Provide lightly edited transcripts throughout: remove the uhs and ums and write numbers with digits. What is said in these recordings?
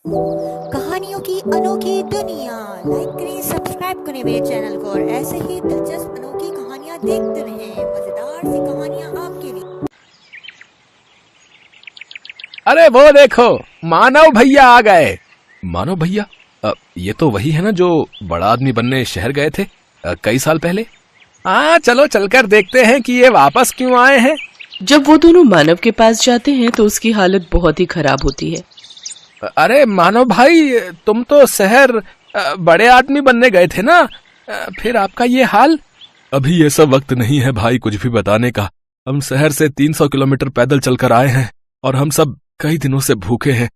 कहानियों की अनोखी दुनिया। लाइक करें, सब्सक्राइब करें मेरे चैनल को और ऐसे ही दिलचस्प अनोखी कहानियाँ देखते रहें। मजेदार सी कहानियाँ आपके लिए। अरे वो देखो, मानव भैया आ गए। मानव भैया? ये तो वही है ना जो बड़ा आदमी बनने शहर गए थे कई साल पहले। हाँ, चलो चलकर देखते हैं कि ये वापस क्यों आए हैं। जब वो दोनों मानव के पास जाते हैं तो उसकी हालत बहुत ही खराब होती है। अरे मानव भाई, तुम तो शहर बड़े आदमी बनने गए थे ना, फिर आपका ये हाल? अभी ये सब वक्त नहीं है भाई कुछ भी बताने का। हम शहर से 300 किलोमीटर पैदल चलकर आए हैं और हम सब कई दिनों से भूखे हैं।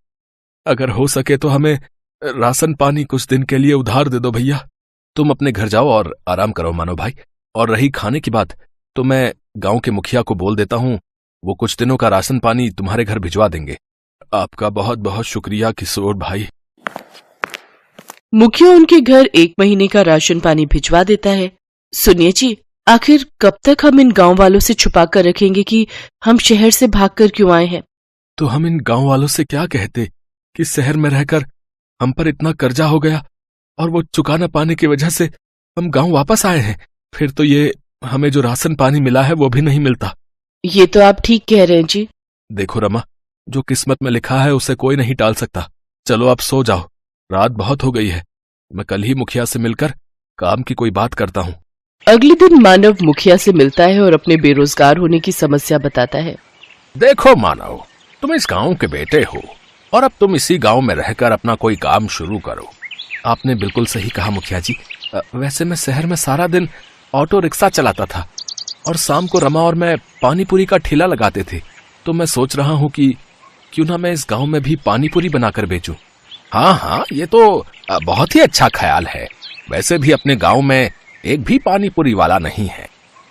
अगर हो सके तो हमें राशन पानी कुछ दिन के लिए उधार दे दो भैया। तुम अपने घर जाओ और आराम करो मानव भाई। और रही खाने की बात, तो मैं गांव के मुखिया को बोल देता हूँ, वो कुछ दिनों का राशन पानी तुम्हारे घर भिजवा देंगे। आपका बहुत बहुत शुक्रिया किशोर भाई। मुखिया उनके घर 1 महीने का राशन पानी भिजवा देता है। सुनिए जी, आखिर कब तक हम इन गांव वालों से छुपा कर रखेंगे कि हम शहर से भागकर क्यों आए हैं? तो हम इन गांव वालों से क्या कहते कि शहर में रहकर हम पर इतना कर्जा हो गया और वो चुका न पाने की वजह से हम गांव वापस आए हैं। फिर तो ये हमें जो राशन पानी मिला है वो भी नहीं मिलता। ये तो आप ठीक कह रहे हैं जी। देखो रमा, जो किस्मत में लिखा है उसे कोई नहीं टाल सकता। चलो आप सो जाओ, रात बहुत हो गई है। मैं कल ही मुखिया से मिलकर काम की कोई बात करता हूँ। अगले दिन मानव मुखिया से मिलता है और अपने बेरोजगार होने की समस्या बताता है। देखो मानव, तुम इस गांव के बेटे हो और अब तुम इसी गांव में रहकर अपना कोई काम शुरू करो। आपने बिल्कुल सही कहा मुखिया जी। वैसे मैं शहर में सारा दिन ऑटो रिक्शा चलाता था और शाम को रमा और मैं पानी पूरी का ठेला लगाते थे। तो मैं सोच रहा हूँ कि क्यों ना मैं इस गांव में भी पानी पूरी बनाकर बेचूं। हाँ, ये तो बहुत ही अच्छा ख्याल है। वैसे भी अपने गांव में एक भी पानी पूरी वाला नहीं है।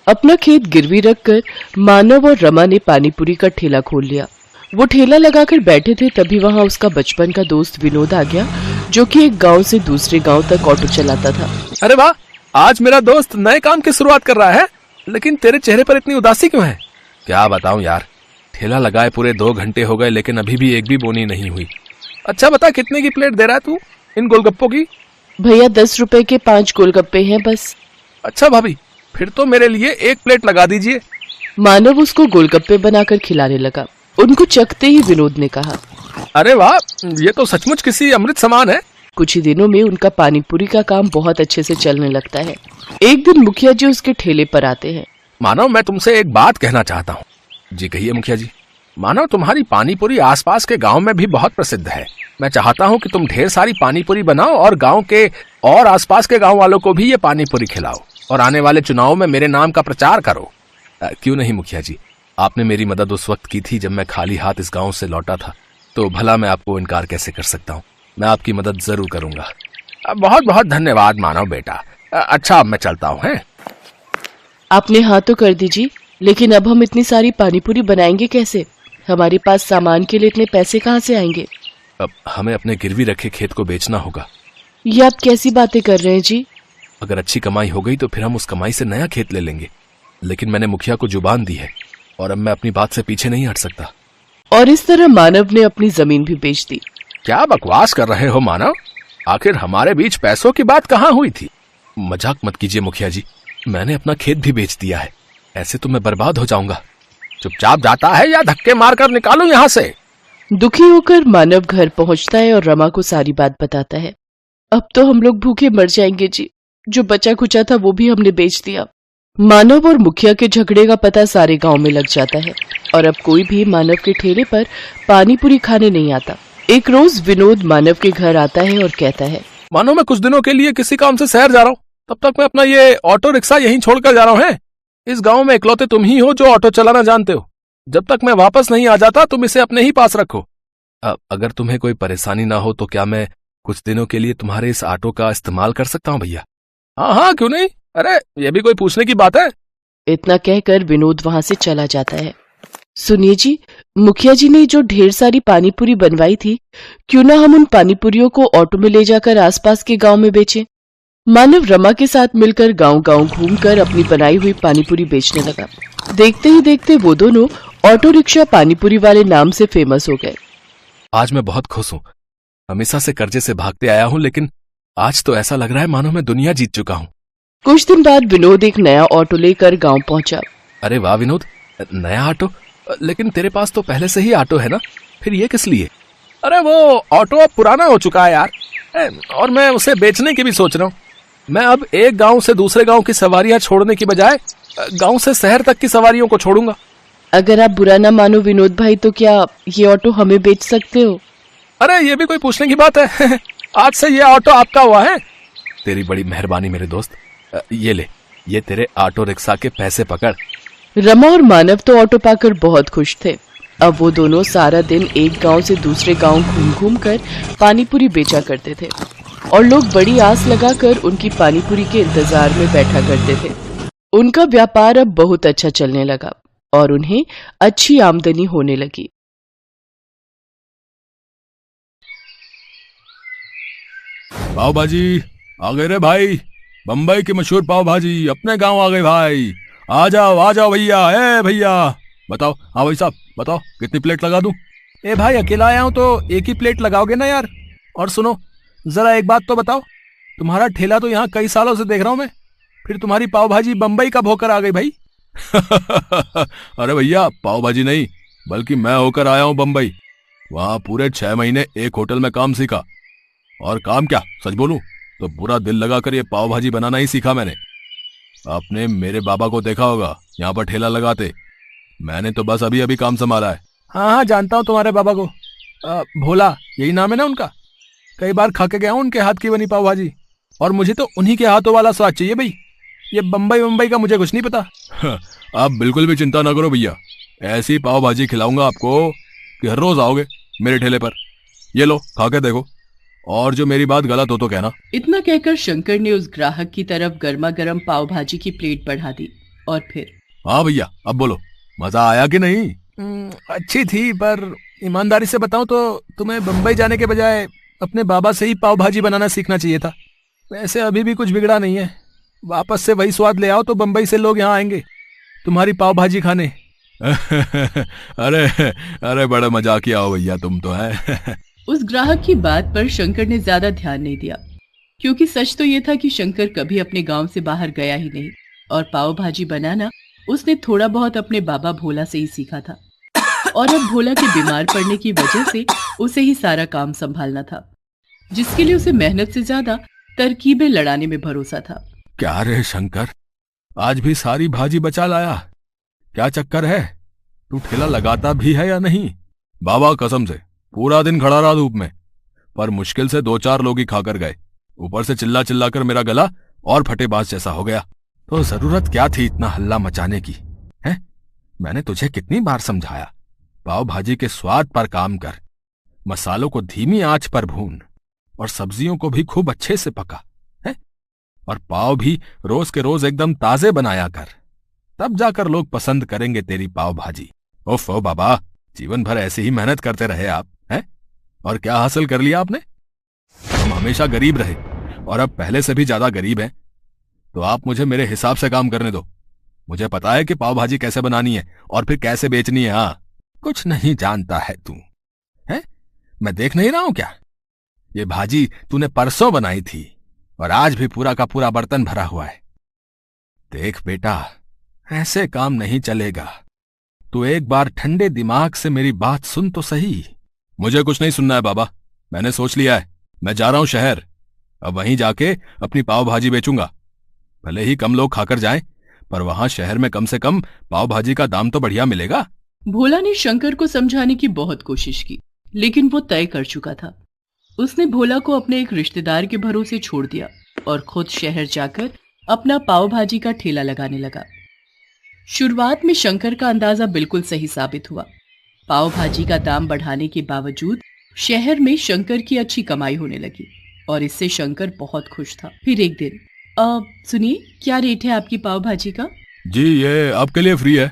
अपना खेत गिरवी रखकर मानव और रमा ने पानीपुरी का ठेला खोल लिया। वो ठेला लगाकर बैठे थे, तभी वहां उसका बचपन का दोस्त विनोद आ गया, जो कि एक गांव से दूसरे गांव तक ऑटो चलाता था। अरे वाह, आज मेरा दोस्त नए काम की शुरुआत कर रहा है। लेकिन तेरे चेहरे पर इतनी उदासी क्यों है? क्या बताऊं यार, ठेला लगाए पूरे 2 घंटे हो गए लेकिन अभी भी एक भी बोनी नहीं हुई। अच्छा बता, कितने की प्लेट दे रहा है तू इन गोलगप्पों की? भैया 10 रुपए के 5 गोलगप्पे हैं बस। अच्छा भाभी, फिर तो मेरे लिए 1 प्लेट लगा दीजिए। मानव उसको गोलगप्पे बनाकर खिलाने लगा। उनको चखते ही विनोद ने कहा, अरे वाह, ये तो सचमुच किसी अमृत समान है। कुछ ही दिनों में उनका पानीपुरी का काम बहुत अच्छे से चलने लगता है। एक दिन मुखिया जी उसके ठेले पर आते हैं। मानव, मैं तुमसे एक बात कहना चाहता हूँ। जी कहिए मुखिया जी। मानव, तुम्हारी पानीपुरी आसपास के गांव में भी बहुत प्रसिद्ध है। मैं चाहता हूँ कि तुम ढेर सारी पानीपुरी बनाओ और गांव के और आसपास के गांव वालों को भी ये पानीपुरी खिलाओ और आने वाले चुनाव में मेरे नाम का प्रचार करो। क्यों नहीं मुखिया जी, आपने मेरी मदद उस वक्त की थी जब मैं खाली हाथ इस गांव से लौटा था, तो भला मैं आपको इनकार कैसे कर सकता हूँ। मैं आपकी मदद जरूर करूंगा। बहुत बहुत धन्यवाद मानव बेटा। अच्छा, अब मैं चलता हूँ। है आपने हाँ तो कर दीजिए, लेकिन अब हम इतनी सारी पानीपुरी बनाएंगे कैसे? हमारे पास सामान के लिए इतने पैसे कहाँ से आएंगे? अब हमें अपने गिरवी रखे खेत को बेचना होगा। ये आप कैसी बातें कर रहे हैं जी? अगर अच्छी कमाई हो गई तो फिर हम उस कमाई से नया खेत ले लेंगे। लेकिन मैंने मुखिया को जुबान दी है और अब मैं अपनी बात से पीछे नहीं हट सकता। और इस तरह मानव ने अपनी जमीन भी बेच दी। क्या बकवास कर रहे हो मानव? आखिर हमारे बीच पैसों की बात कहाँ हुई थी? मजाक मत कीजिए मुखिया जी, मैंने अपना खेत भी बेच दिया है। ऐसे तो मैं बर्बाद हो जाऊंगा। चुपचाप जाता है या धक्के मारकर निकालूं यहाँ से? दुखी होकर मानव घर पहुंचता है और रमा को सारी बात बताता है। अब तो हम लोग भूखे मर जाएंगे जी, जो बचा खुचा था वो भी हमने बेच दिया। मानव और मुखिया के झगड़े का पता सारे गांव में लग जाता है और अब कोई भी मानव के ठेले पर पानीपुरी खाने नहीं आता। एक रोज विनोद मानव के घर आता है और कहता है, मानो मैं कुछ दिनों के लिए किसी काम से शहर जा रहा हूँ, तब तक मैं अपना ये ऑटो रिक्शा यहीं छोड़कर जा रहा हूँ। है इस गांव में इकलौते तुम ही हो जो ऑटो चलाना जानते हो। जब तक मैं वापस नहीं आ जाता तुम इसे अपने ही पास रखो। अगर तुम्हें कोई परेशानी ना हो तो क्या मैं कुछ दिनों के लिए तुम्हारे इस ऑटो का इस्तेमाल कर सकता हूँ भैया? हाँ, क्यों नहीं। अरे ये भी कोई पूछने की बात है? इतना कहकर विनोद वहां से चला जाता है। सुनिए जी, मुखिया जी ने जो ढेर सारी पानीपुरी बनवाई थी, क्यों ना हम उन पानीपुरियों को ऑटो में ले जाकर आसपास के गांव में बेचें। मानव रमा के साथ मिलकर गांव-गांव घूमकर अपनी बनाई हुई पानीपुरी बेचने लगा। देखते ही देखते वो दोनों ऑटो रिक्शा पानीपुरी वाले नाम से फेमस हो गए। आज मैं बहुत खुश हूँ हमेशा से कर्जे से भागते आया हूँ, लेकिन आज तो ऐसा लग रहा है मानो मैं दुनिया जीत चुका हूँ। कुछ दिन बाद विनोद एक नया ऑटो लेकर गांव पहुंचा। अरे वाह विनोद, नया ऑटो? लेकिन तेरे पास तो पहले से ही ऑटो है ना, फिर ये किस लिए? अरे वो ऑटो अब पुराना हो चुका है यार, और मैं उसे बेचने की भी सोच रहा हूँ। मैं अब एक गांव से दूसरे गांव की सवारियां छोड़ने की बजाय गांव से शहर तक की सवारियों को छोड़ूंगा। अगर आप बुरा ना मानो विनोद भाई, तो क्या ये ऑटो हमें बेच सकते हो? अरे ये भी कोई पूछने की बात है? आज से ये ऑटो आपका हुआ है। तेरी बड़ी मेहरबानी मेरे दोस्त। ये ले, ये तेरे ऑटो रिक्शा के पैसे पकड़। रमा और मानव तो ऑटो पाकर बहुत खुश थे। अब वो दोनों सारा दिन एक गांव से दूसरे गांव घूम घूम कर पानीपुरी बेचा करते थे और लोग बड़ी आस लगाकर उनकी पानीपुरी के इंतजार में बैठा करते थे। उनका व्यापार अब बहुत अच्छा चलने लगा और उन्हें अच्छी आमदनी होने लगी। पाव भाजी आ गए रे भाई, बम्बई की मशहूर पाव भाजी अपने गांव आ गए भाई। आ जाओ भैया। ए भैया बताओ। हाँ भाई साहब बताओ, कितनी प्लेट लगा दूं? ए भाई अकेला आया हूं तो एक ही प्लेट लगाओगे ना यार। और सुनो जरा एक बात तो बताओ, तुम्हारा ठेला तो यहाँ कई सालों से देख रहा हूं मैं, फिर तुम्हारी पाव भाजी बम्बई कब होकर आ गई भाई? अरे भैया पाव भाजी नहीं, बल्कि मैं होकर आया हूं बम्बई। वहां पूरे 6 महीने एक होटल में काम सीखा, और काम क्या सच बोलूं तो पूरा दिल लगाकर ये पाव भाजी बनाना ही सीखा मैंने। आपने मेरे बाबा को देखा होगा यहाँ पर ठेला लगाते, मैंने तो बस अभी अभी काम संभाला है। हाँ जानता हूँ तुम्हारे बाबा को, भोला यही नाम है ना उनका। कई बार खा के गया हूँ उनके हाथ की बनी पाव भाजी, और मुझे तो उन्हीं के हाथों वाला स्वाद चाहिए भाई। ये बम्बई का मुझे कुछ नहीं पता। आप बिल्कुल भी चिंता ना करो भैया, ऐसी पाव भाजी खिलाऊंगा आपको कि हर रोज आओगे मेरे ठेले पर। ये लो खा के देखो, और जो मेरी बात गलत हो तो कहना। इतना कहकर शंकर ने उस ग्राहक की तरफ गर्मा गर्म पाव भाजी की प्लेट बढ़ा दी और फिर, हाँ भैया अब बोलो, मजा आया कि नहीं? अच्छी थी, पर ईमानदारी से बताऊं तो तुम्हें बम्बई जाने के बजाय अपने बाबा से ही पाव भाजी बनाना सीखना चाहिए था। वैसे अभी भी कुछ बिगड़ा नहीं है, वापस से वही स्वाद ले आओ तो बम्बई से लोग यहाँ आएंगे तुम्हारी पाव भाजी खाने। अरे बड़ा मजाकिया हो भैया तुम तो है। उस ग्राहक की बात पर शंकर ने ज्यादा ध्यान नहीं दिया, क्योंकि सच तो ये था कि शंकर कभी अपने गांव से बाहर गया ही नहीं और पाव भाजी बनाना उसने थोड़ा बहुत अपने बाबा भोला से ही सीखा था। और अब भोला के बीमार पड़ने की वजह से उसे ही सारा काम संभालना था, जिसके लिए उसे मेहनत से ज्यादा तरकीबें लड़ाने में भरोसा था। क्या रे शंकर, आज भी सारी भाजी बचा लाया? क्या चक्कर है, तू ठेला लगाता भी है या नहीं? बाबा कसम से पूरा दिन खड़ा रहा धूप में, पर मुश्किल से 2-4 लोग ही खाकर गए। ऊपर से चिल्ला चिल्ला कर मेरा गला और फटेबाज जैसा हो गया। तो जरूरत क्या थी इतना हल्ला मचाने की? है मैंने तुझे कितनी बार समझाया, पाव भाजी के स्वाद पर काम कर, मसालों को धीमी आंच पर भून और सब्जियों को भी खूब अच्छे से पका है, और पाव भी रोज के रोज एकदम ताजे बनाया कर, तब जाकर लोग पसंद करेंगे तेरी पाव भाजी। ओफ ओ बाबा, जीवन भर ऐसे ही मेहनत करते रहे आप हैं, और क्या हासिल कर लिया आपने? हम हमेशा गरीब रहे और अब पहले से भी ज्यादा गरीब हैं। तो आप मुझे मेरे हिसाब से काम करने दो। मुझे पता है कि पाव भाजी कैसे बनानी है और फिर कैसे बेचनी है। हाँ कुछ नहीं जानता है तू, है मैं देख नहीं रहा हूं क्या? ये भाजी तूने परसों बनाई थी और आज भी पूरा का पूरा बर्तन भरा हुआ है। देख बेटा, ऐसे काम नहीं चलेगा। तू एक बार ठंडे दिमाग से मेरी बात सुन तो सही। मुझे कुछ नहीं सुनना है बाबा, मैंने सोच लिया है, मैं जा रहा हूं शहर। अब वहीं जाके अपनी पाव भाजी बेचूंगा। भले ही कम लोग खाकर जाएं, पर वहां शहर में कम से कम पाव भाजी का दाम तो बढ़िया मिलेगा। भोला ने शंकर को समझाने की बहुत कोशिश की, लेकिन वो तय कर चुका था। उसने भोला को अपने एक रिश्तेदार के भरोसे छोड़ दिया और खुद शहर जाकर अपना पाव भाजी का ठेला लगाने लगा। शुरुआत में शंकर का अंदाजा बिल्कुल सही साबित हुआ। पाव भाजी का दाम बढ़ाने के बावजूद शहर में शंकर की अच्छी कमाई होने लगी और इससे शंकर बहुत खुश था। फिर एक दिन, सुनिए, क्या रेट है आपकी पाव भाजी का? जी ये आपके लिए फ्री है।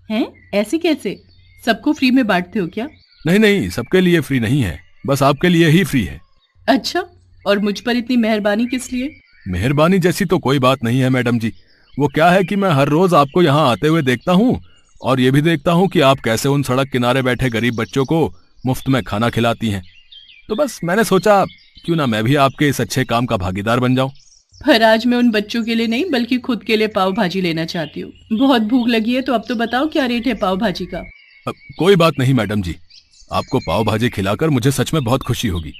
हैं? ऐसे कैसे? सबको फ्री में बांटते हो क्या? नहीं, सबके लिए फ्री नहीं है, बस आपके लिए ही फ्री है। अच्छा, और मुझ पर इतनी मेहरबानी किस लिए? मेहरबानी जैसी तो कोई बात नहीं है मैडम जी। वो क्या है कि मैं हर रोज आपको यहाँ आते हुए देखता हूँ, और ये भी देखता हूँ कि आप कैसे उन सड़क किनारे बैठे गरीब बच्चों को मुफ्त में खाना खिलाती हैं। तो बस मैंने सोचा क्यों ना मैं भी आपके इस अच्छे काम का भागीदार बन जाऊं। पर आज मैं उन बच्चों के लिए नहीं बल्कि खुद के लिए पाव भाजी लेना चाहती हूँ। बहुत भूख लगी है, तो अब तो बताओ क्या रेट है पाव भाजी का। कोई बात नहीं मैडम जी, आपको पाव भाजी खिलाकर मुझे सच में बहुत खुशी होगी।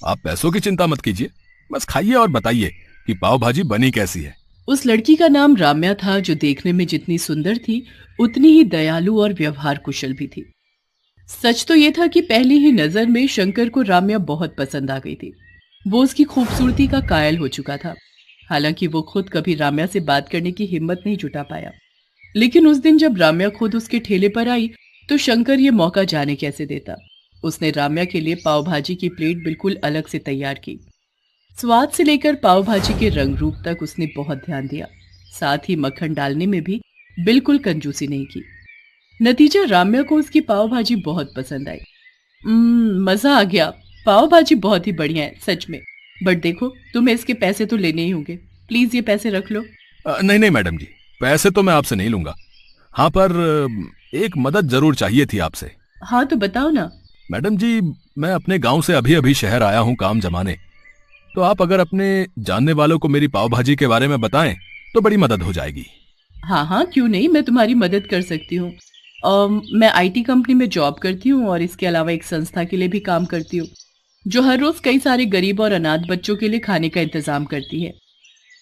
आप पैसों की चिंता मत कीजिए, बस खाइए और बताइए कि पाव भाजी बनी कैसी है। उस लड़की का नाम राम्या था, जो देखने में जितनी सुंदर थी उतनी ही दयालु और व्यवहार कुशल भी थी। सच तो ये था कि पहली ही नजर में शंकर को राम्या बहुत पसंद आ गई थी। वो उसकी खूबसूरती का कायल हो चुका था। हालांकि वो खुद कभी राम्या से बात करने की हिम्मत नहीं जुटा पाया, लेकिन उस दिन जब राम्या खुद उसके ठेले पर आई तो शंकर ये मौका जाने कैसे देता। उसने राम्या के लिए पाव भाजी की प्लेट बिल्कुल अलग से तैयार की। स्वाद से लेकर पाव भाजी के रंग रूप तक उसने बहुत ध्यान दिया, साथ ही मक्खन डालने में भी बिल्कुल कंजूसी नहीं की। नतीजा राम्या को उसकी पाव भाजी बहुत पसंद आई। मजा आ गया, पाव भाजी बहुत ही बढ़िया है सच में। बट देखो, तुम्हें इसके पैसे तो लेने ही होंगे, प्लीज ये पैसे रख लो। नहीं नहीं मैडम जी, पैसे तो मैं आपसे नहीं लूंगा। हाँ, पर एक मदद जरूर चाहिए थी आपसे। हाँ तो बताओ ना। मैडम जी, मैं अपने गांव से अभी अभी शहर आया हूँ काम जमाने, तो आप अगर अपने जानने वालों को मेरी पाव भाजी के बारे में बताएं तो बड़ी मदद हो जाएगी। हाँ हाँ, क्यों नहीं, मैं तुम्हारी मदद कर सकती हूँ। मैं आईटी कंपनी में जॉब करती हूँ और इसके अलावा एक संस्था के लिए भी काम करती हूँ, जो हर रोज कई सारे गरीब और अनाथ बच्चों के लिए खाने का इंतजाम करती है।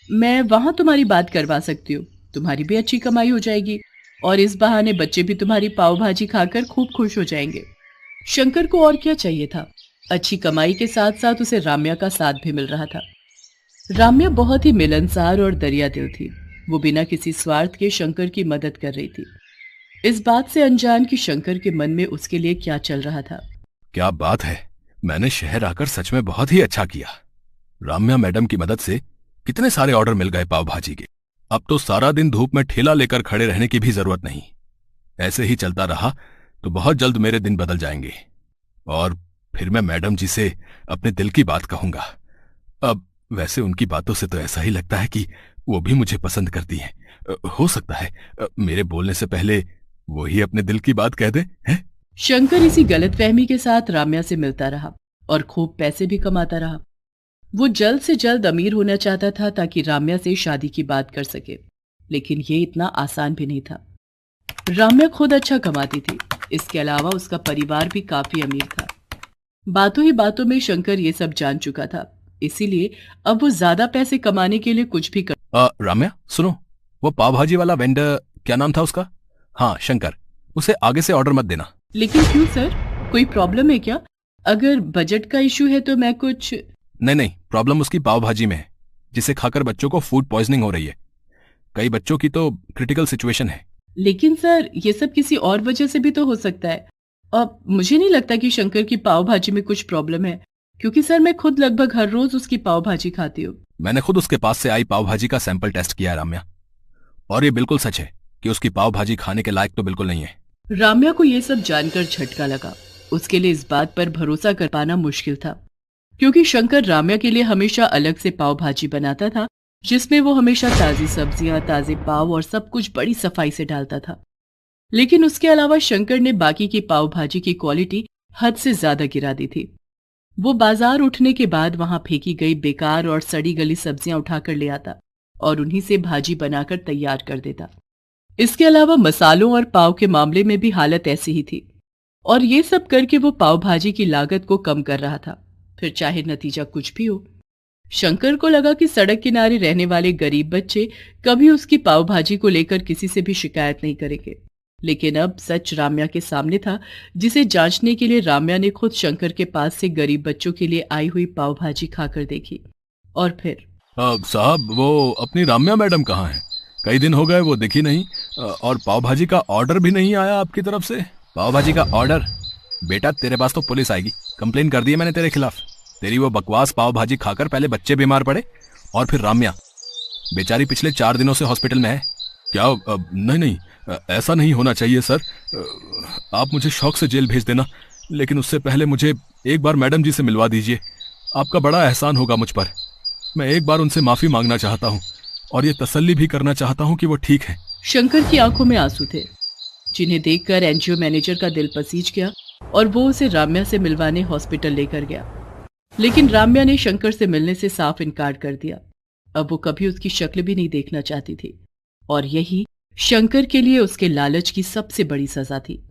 मैं वहां तुम्हारी बात करवा सकती हूँ, तुम्हारी भी अच्छी कमाई हो जाएगी और इस बहाने बच्चे भी तुम्हारी पाव भाजी खाकर खूब खुश हो जाएंगे। शंकर को और क्या चाहिए था। अच्छी कमाई के साथ साथ उसे राम्या का साथ भी मिल रहा था। राम्या बहुत ही मिलनसार और दरिया दिल थी। वो बिना किसी स्वार्थ के शंकर की मदद कर रही थी, इस बात से अनजान कि शंकर के मन में उसके लिए क्या चल रहा था। क्या बात है, मैंने शहर आकर सच में बहुत ही अच्छा किया। राम्या मैडम की मदद से कितने सारे ऑर्डर मिल गए पाव भाजी के। अब तो सारा दिन धूप में ठेला लेकर खड़े रहने की भी जरूरत नहीं। ऐसे ही चलता रहा तो बहुत जल्द मेरे दिन बदल जाएंगे और फिर मैं मैडम जी से अपने दिल की बात कहूंगा। अब वैसे उनकी बातों से तो ऐसा ही लगता है कि वो भी मुझे पसंद करती हैं। हो सकता है मेरे बोलने से पहले वो ही अपने दिल की बात कह दे। हैं? शंकर इसी गलतफहमी के साथ राम्या से मिलता रहा और खूब पैसे भी कमाता रहा। वो जल्द से जल्द अमीर होना चाहता था ताकि राम्या से शादी की बात कर सके, लेकिन ये इतना आसान भी नहीं था। राम्या खुद अच्छा कमाती थी, इसके अलावा उसका परिवार भी काफी अमीर था। बातों ही बातों में शंकर ये सब जान चुका था, इसीलिए अब वो ज्यादा पैसे कमाने के लिए कुछ भी कर। राम्या सुनो, वो पाव भाजी वाला वेंडर क्या नाम था उसका? हाँ शंकर, उसे आगे से ऑर्डर मत देना। लेकिन क्यों सर, कोई प्रॉब्लम है क्या? अगर बजट का इशू है तो मैं कुछ। नहीं, प्रॉब्लम उसकी पाव भाजी में है, जिसे खाकर बच्चों को फूड पॉइजनिंग हो रही है। कई बच्चों की तो क्रिटिकल सिचुएशन है। लेकिन सर, ये सब किसी और वजह से भी तो हो सकता है। अब मुझे नहीं लगता कि शंकर की पाव भाजी में कुछ प्रॉब्लम है, क्योंकि सर मैं खुद लगभग हर रोज उसकी पाव भाजी खाती हूँ। मैंने खुद उसके पास से आई पाव भाजी का सैंपल टेस्ट किया है राम्या, और ये बिल्कुल सच है कि उसकी पाव भाजी खाने के लायक तो बिल्कुल नहीं है। राम्या को ये सब जानकर झटका लगा। उसके लिए इस बात पर भरोसा कर पाना मुश्किल था, क्योंकि शंकर राम्या के लिए हमेशा अलग से पाव भाजी बनाता था, जिसमें वो हमेशा ताजी सब्जियां, ताजे पाव और सब कुछ बड़ी सफाई से डालता था। लेकिन उसके अलावा शंकर ने बाकी की पाव भाजी की क्वालिटी हद से ज्यादा गिरा दी थी। वो बाजार उठने के बाद वहां फेंकी गई बेकार और सड़ी गली सब्जियां उठाकर ले आता और उन्हीं से भाजी बनाकर तैयार कर देता। इसके अलावा मसालों और पाव के मामले में भी हालत ऐसी ही थी, और ये सब करके वो पाव भाजी की लागत को कम कर रहा था, फिर चाहे नतीजा कुछ भी हो। शंकर को लगा कि सड़क किनारे रहने वाले गरीब बच्चे कभी उसकी पाव भाजी को लेकर किसी से भी शिकायत नहीं करेंगे। लेकिन अब सच राम्या के सामने था, जिसे जांचने के लिए राम्या ने खुद शंकर के पास से गरीब बच्चों के लिए आई हुई पाव भाजी खाकर देखी। और फिर साहब, वो अपनी राम्या मैडम कहाँ हैं? कई दिन हो गए वो दिखी नहीं, और पाव भाजी का ऑर्डर भी नहीं आया आपकी तरफ से। पाव भाजी का ऑर्डर? बेटा तेरे पास तो पुलिस आएगी, कंप्लेन कर दी है मैंने तेरे खिलाफ। तेरी वो बकवास पाव भाजी खाकर पहले बच्चे बीमार पड़े और फिर राम्या बेचारी पिछले 4 दिनों से हॉस्पिटल में है। क्या? नहीं, ऐसा नहीं होना चाहिए सर। आप मुझे शौक से जेल भेज देना, लेकिन उससे पहले मुझे एक बार मैडम जी से मिलवा दीजिए। आपका बड़ा एहसान होगा मुझ पर। मैं एक बार उनसे माफी मांगना चाहता हूँ और ये तसल्ली भी करना चाहता हूँ कि वो ठीक है। शंकर की आंखों में आंसू थे, जिन्हें देखकर एनजीओ मैनेजर का दिल पसीज गया और वो उसे राम्या से मिलवाने हॉस्पिटल लेकर गया। लेकिन राम्या ने शंकर से मिलने से साफ इनकार कर दिया। अब वो कभी उसकी शक्ल भी नहीं देखना चाहती थी और यही शंकर के लिए उसके लालच की सबसे बड़ी सजा थी।